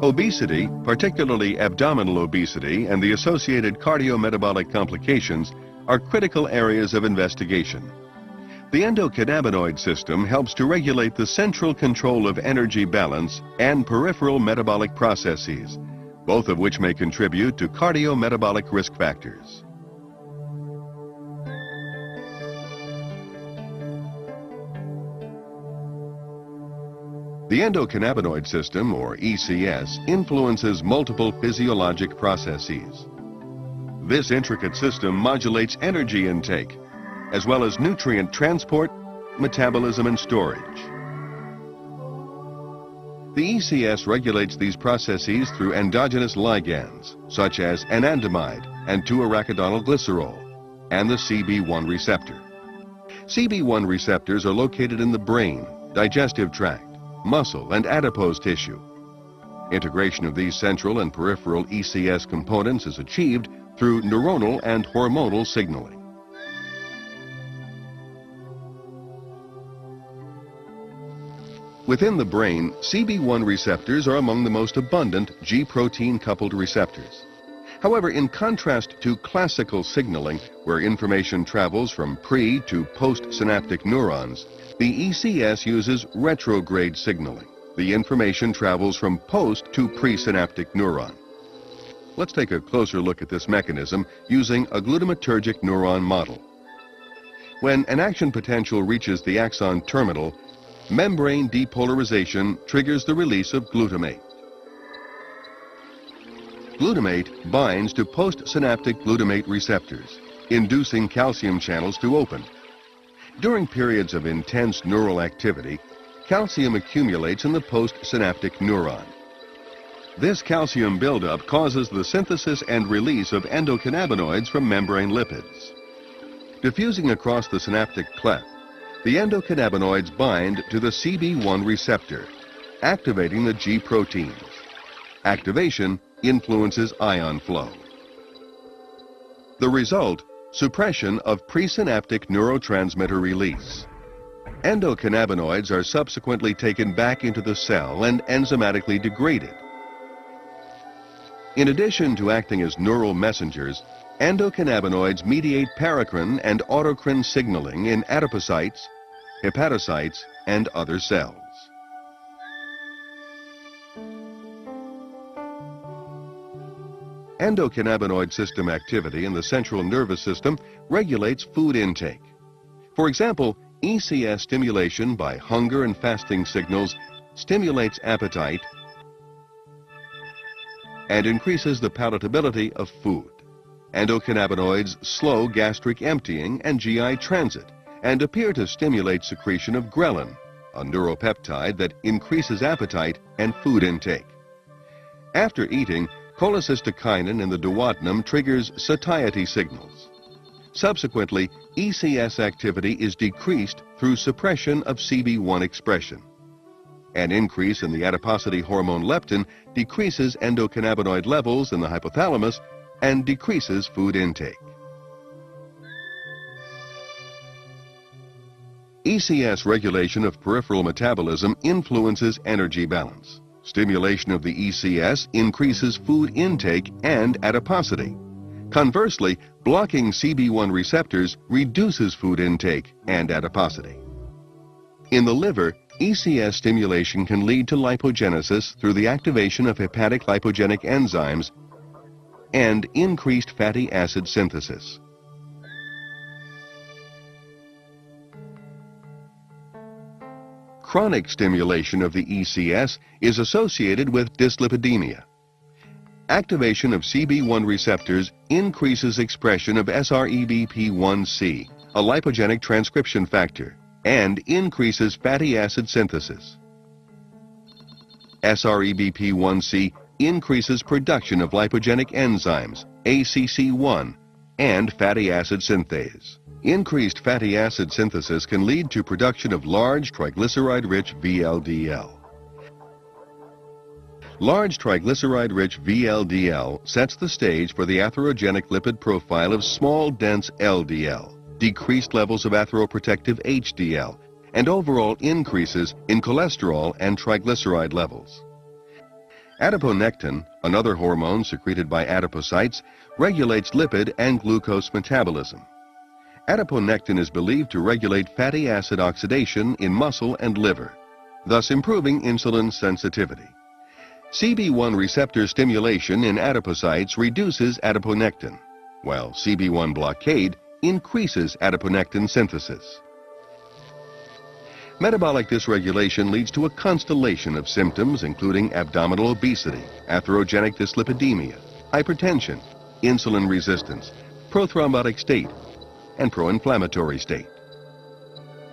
Obesity, particularly abdominal obesity and the associated cardiometabolic complications, are critical areas of investigation. The endocannabinoid system helps to regulate the central control of energy balance and peripheral metabolic processes, both of which may contribute to cardiometabolic risk factors. The endocannabinoid system, or ECS, influences multiple physiologic processes. This intricate system modulates energy intake, as well as nutrient transport, metabolism, and storage. The ECS regulates these processes through endogenous ligands, such as anandamide and 2-arachidonyl glycerol, and the CB1 receptor. CB1 receptors are located in the brain, digestive tract, muscle, and adipose tissue. Integration of these central and peripheral ECS components is achieved through neuronal and hormonal signaling. Within the brain, CB1 receptors are among the most abundant G-protein-coupled receptors. However, in contrast to classical signaling, where information travels from pre- to post-synaptic neurons, the ECS uses retrograde signaling. The information travels from post to presynaptic neuron. Let's take a closer look at this mechanism using a glutamatergic neuron model. When an action potential reaches the axon terminal, membrane depolarization triggers the release of glutamate. Glutamate binds to postsynaptic glutamate receptors, inducing calcium channels to open. During periods of intense neural activity, calcium accumulates in the postsynaptic neuron. This calcium buildup causes the synthesis and release of endocannabinoids from membrane lipids. Diffusing across the synaptic cleft, the endocannabinoids bind to the CB1 receptor, activating the G proteins. Activation influences ion flow. The result: suppression of presynaptic neurotransmitter release. Endocannabinoids are subsequently taken back into the cell and enzymatically degraded. In addition to acting as neural messengers, endocannabinoids mediate paracrine and autocrine signaling in adipocytes, hepatocytes, and other cells. Endocannabinoid system activity in the central nervous system regulates food intake. For example, ECS stimulation by hunger and fasting signals stimulates appetite and increases the palatability of food. Endocannabinoids slow gastric emptying and GI transit and appear to stimulate secretion of ghrelin, a neuropeptide that increases appetite and food intake. After eating, cholecystokinin in the duodenum triggers satiety signals. Subsequently, ECS activity is decreased through suppression of CB1 expression. An increase in the adiposity hormone leptin decreases endocannabinoid levels in the hypothalamus and decreases food intake. ECS regulation of peripheral metabolism influences energy balance. Stimulation of the ECS increases food intake and adiposity. Conversely, blocking CB1 receptors reduces food intake and adiposity. In the liver, ECS stimulation can lead to lipogenesis through the activation of hepatic lipogenic enzymes and increased fatty acid synthesis. Chronic stimulation of the ECS is associated with dyslipidemia. Activation of CB1 receptors increases expression of SREBP1C, a lipogenic transcription factor, and increases fatty acid synthesis. SREBP1C increases production of lipogenic enzymes, ACC1, and fatty acid synthase. Increased fatty acid synthesis can lead to production of large triglyceride-rich VLDL. Large triglyceride-rich VLDL sets the stage for the atherogenic lipid profile of small, dense LDL, decreased levels of atheroprotective HDL, and overall increases in cholesterol and triglyceride levels. Adiponectin, another hormone secreted by adipocytes, regulates lipid and glucose metabolism. Adiponectin is believed to regulate fatty acid oxidation in muscle and liver, thus improving insulin sensitivity. CB1 receptor stimulation in adipocytes reduces adiponectin, while CB1 blockade increases adiponectin synthesis. Metabolic dysregulation leads to a constellation of symptoms including abdominal obesity, atherogenic dyslipidemia, hypertension, insulin resistance, prothrombotic state, and pro-inflammatory state.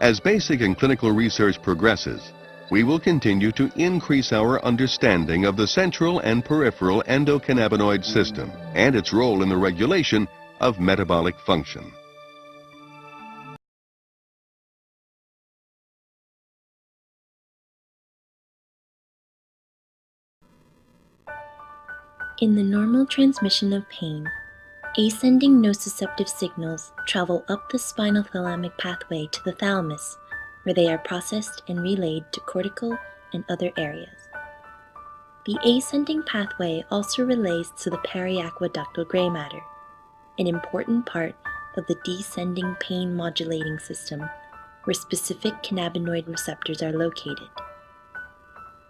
As basic and clinical research progresses, we will continue to increase our understanding of the central and peripheral endocannabinoid system and its role in the regulation of metabolic function. In the normal transmission of pain, ascending nociceptive signals travel up the spinal thalamic pathway to the thalamus, where they are processed and relayed to cortical and other areas. The ascending pathway also relays to the periaqueductal gray matter, an important part of the descending pain modulating system, where specific cannabinoid receptors are located.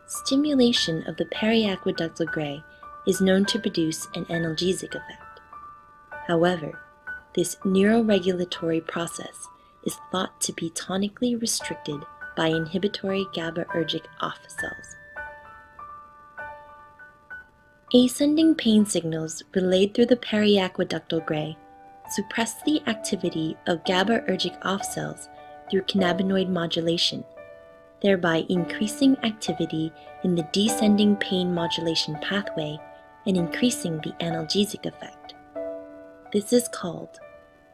Stimulation of the periaqueductal gray is known to produce an analgesic effect. However, this neuroregulatory process is thought to be tonically restricted by inhibitory GABAergic off cells. Ascending pain signals relayed through the periaqueductal gray suppress the activity of GABAergic off cells through cannabinoid modulation, thereby increasing activity in the descending pain modulation pathway and increasing the analgesic effect. This is called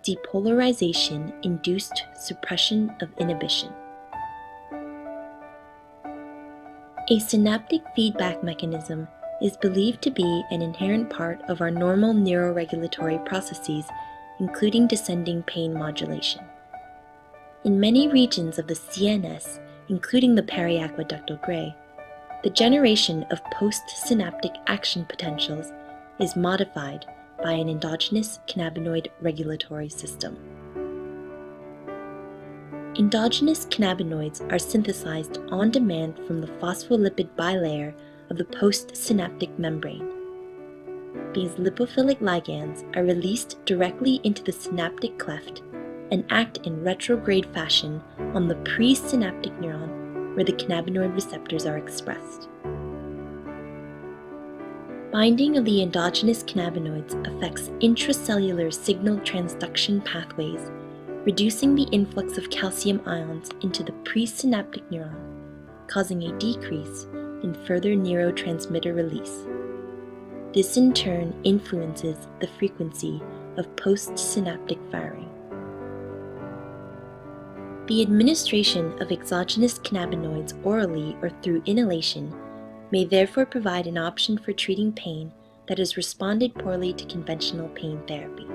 depolarization-induced suppression of inhibition. A synaptic feedback mechanism is believed to be an inherent part of our normal neuroregulatory processes, including descending pain modulation. In many regions of the CNS, including the periaqueductal gray, the generation of postsynaptic action potentials is modified by an endogenous cannabinoid regulatory system. Endogenous cannabinoids are synthesized on demand from the phospholipid bilayer of the postsynaptic membrane. These lipophilic ligands are released directly into the synaptic cleft and act in retrograde fashion on the presynaptic neuron where the cannabinoid receptors are expressed. Binding of the endogenous cannabinoids affects intracellular signal transduction pathways, reducing the influx of calcium ions into the presynaptic neuron, causing a decrease in further neurotransmitter release. This in turn influences the frequency of postsynaptic firing. The administration of exogenous cannabinoids orally or through inhalation may therefore provide an option for treating pain that has responded poorly to conventional pain therapy.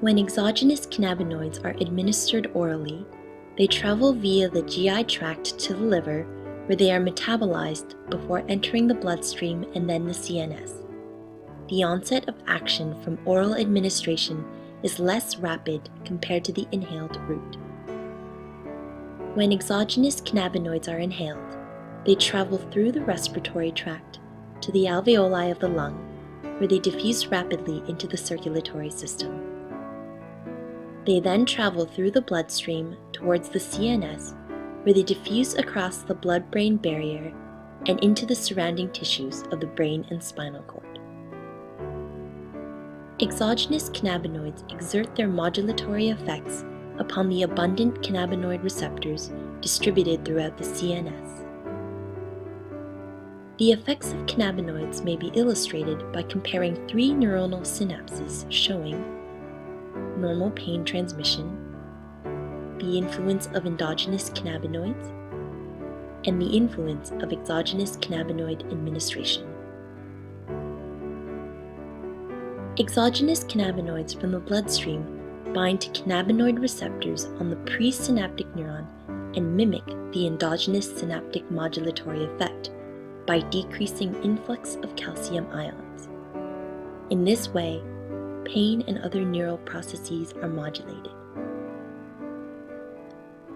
When exogenous cannabinoids are administered orally, they travel via the GI tract to the liver, where they are metabolized before entering the bloodstream and then the CNS. The onset of action from oral administration is less rapid compared to the inhaled route. When exogenous cannabinoids are inhaled, they travel through the respiratory tract to the alveoli of the lung, where they diffuse rapidly into the circulatory system. They then travel through the bloodstream towards the CNS, where they diffuse across the blood-brain barrier and into the surrounding tissues of the brain and spinal cord. Exogenous cannabinoids exert their modulatory effects upon the abundant cannabinoid receptors distributed throughout the CNS. The effects of cannabinoids may be illustrated by comparing three neuronal synapses showing normal pain transmission, the influence of endogenous cannabinoids, and the influence of exogenous cannabinoid administration. Exogenous cannabinoids from the bloodstream bind to cannabinoid receptors on the presynaptic neuron and mimic the endogenous synaptic modulatory effect by decreasing influx of calcium ions. In this way, pain and other neural processes are modulated.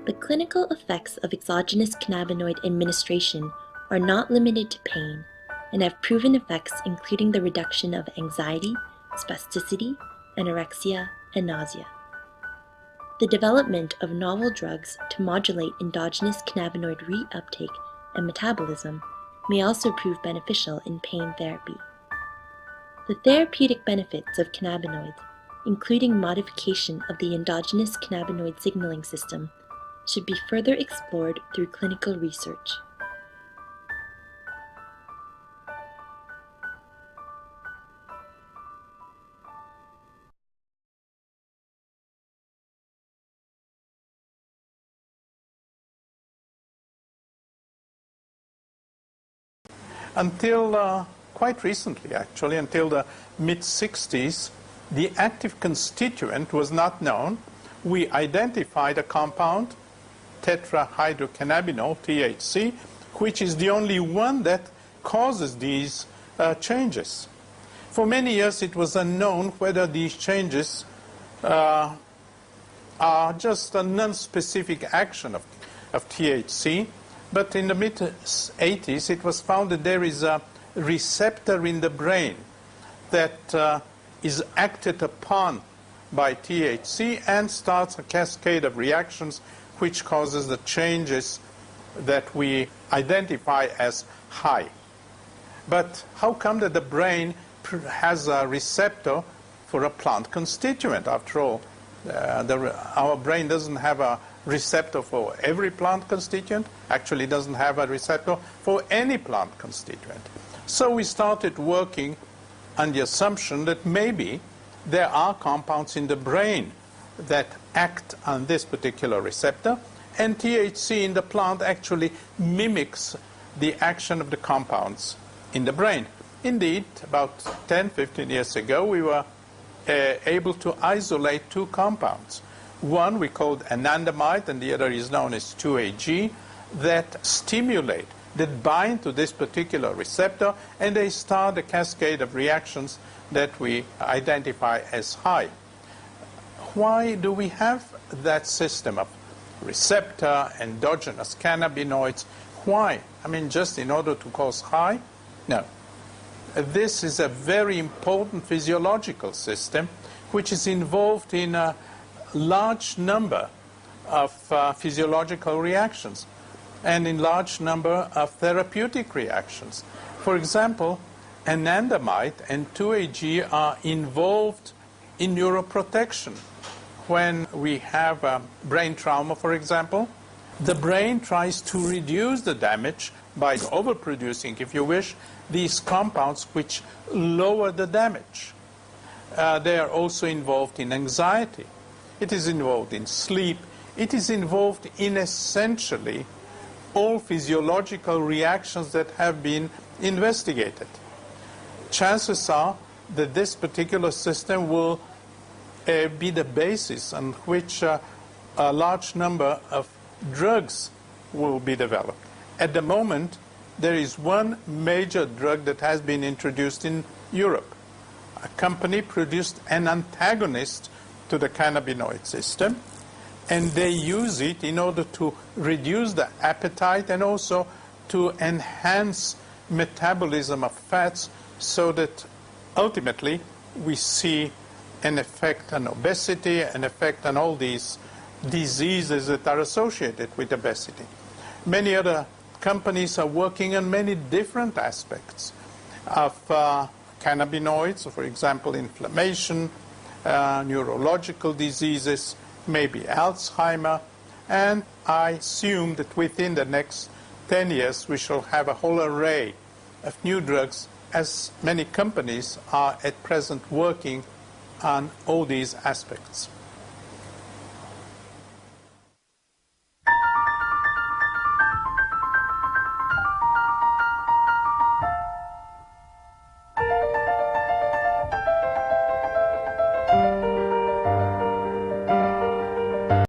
The clinical effects of exogenous cannabinoid administration are not limited to pain and have proven effects including the reduction of anxiety, spasticity, anorexia, and nausea. The development of novel drugs to modulate endogenous cannabinoid reuptake and metabolism may also prove beneficial in pain therapy. The therapeutic benefits of cannabinoids, including modification of the endogenous cannabinoid signaling system, should be further explored through clinical research. Until quite recently, actually, until the mid-60s, the active constituent was not known. We identified a compound, tetrahydrocannabinol, THC, which is the only one that causes these changes. For many years, it was unknown whether these changes are just a non-specific action of THC. But in the mid-80s, it was found that there is a receptor in the brain that is acted upon by THC and starts a cascade of reactions which causes the changes that we identify as high. But how come that the brain has a receptor for a plant constituent? After all, our brain doesn't have a receptor for every plant constituent, actually doesn't have a receptor for any plant constituent. So we started working on the assumption that maybe there are compounds in the brain that act on this particular receptor, and THC in the plant actually mimics the action of the compounds in the brain. Indeed, about 10-15 years ago, we were able to isolate two compounds. One we called anandamide, and the other is known as 2-AG, that stimulate, that bind to this particular receptor, and they start a cascade of reactions that we identify as high. Why do we have that system of receptor, endogenous cannabinoids? Why? I mean, just in order to cause high? No. This is a very important physiological system which is involved in a large number of physiological reactions and in large number of therapeutic reactions. For example, anandamide and 2-AG are involved in neuroprotection. When we have brain trauma, for example, the brain tries to reduce the damage by overproducing, if you wish, these compounds which lower the damage. They are also involved in anxiety. It is involved in sleep. It is involved in essentially all physiological reactions that have been investigated. Chances are that this particular system will be the basis on which a large number of drugs will be developed. At the moment, there is one major drug that has been introduced in Europe. A company produced an antagonist to the cannabinoid system, and they use it in order to reduce the appetite and also to enhance metabolism of fats so that ultimately we see an effect on obesity, an effect on all these diseases that are associated with obesity. Many other companies are working on many different aspects of cannabinoids, for example, inflammation, neurological diseases, maybe Alzheimer, and I assume that within the next 10 years we shall have a whole array of new drugs, as many companies are at present working on all these aspects.